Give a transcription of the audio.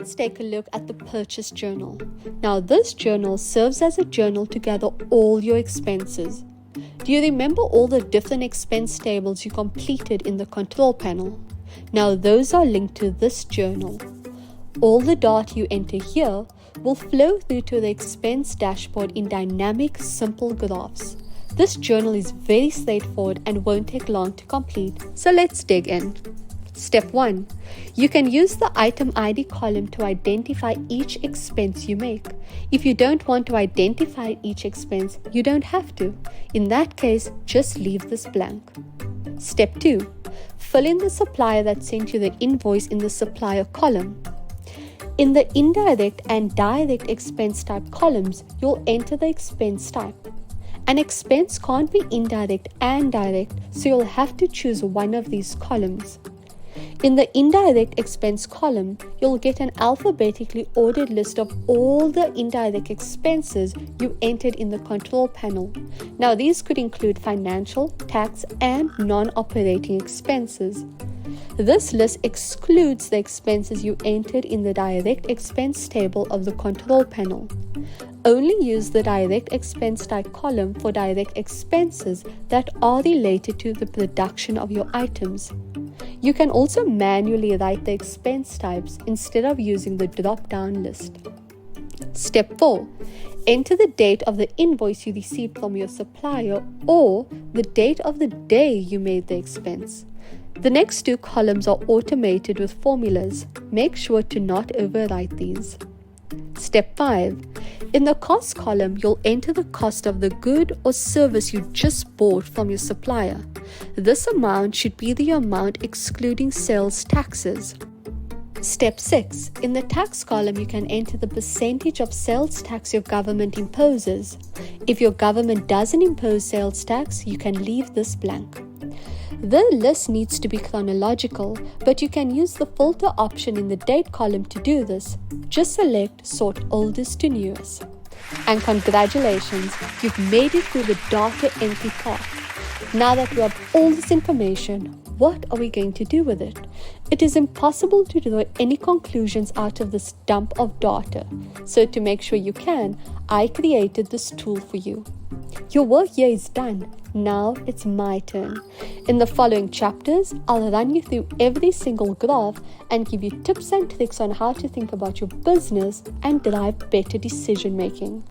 let's take a look at the purchase journal. Now, this journal serves as a journal to gather all your expenses. Do you remember all the different expense tables you completed in the control panel? Now, those are linked to this journal. All the data you enter here will flow through to the expense dashboard in dynamic, simple graphs. This journal is very straightforward and won't take long to complete, so let's dig in. Step 1. You can use the item ID column to identify each expense you make. If you don't want to identify each expense, you don't have to. In that case, just leave this blank. Step 2. Fill in the supplier that sent you the invoice in the supplier column. In the indirect and direct expense type columns, you'll enter the expense type. An expense can't be indirect and direct, so you'll have to choose one of these columns. In the indirect expense column, you'll get an alphabetically ordered list of all the indirect expenses you entered in the control panel. Now, these could include financial, tax, and non-operating expenses. This list excludes the expenses you entered in the direct expense table of the control panel. Only use the direct expense type column for direct expenses that are related to the production of your items. You can also manually write the expense types instead of using the drop-down list. Step 4. Enter the date of the invoice you received from your supplier or the date of the day you made the expense. The next two columns are automated with formulas. Make sure to not overwrite these. Step 5. In the cost column, you'll enter the cost of the good or service you just bought from your supplier. This amount should be the amount excluding sales taxes. Step 6. In the tax column, you can enter the percentage of sales tax your government imposes. If your government doesn't impose sales tax, you can leave this blank. The list needs to be chronological, but you can use the filter option in the date column to do this. Just select Sort Oldest to Newest. And congratulations, you've made it through the data entry part. Now that we have all this information, what are we going to do with it? It is impossible to draw any conclusions out of this dump of data. So to make sure you can, I created this tool for you. Your work here is done. Now it's my turn. In the following chapters, I'll run you through every single graph and give you tips and tricks on how to think about your business and drive better decision making.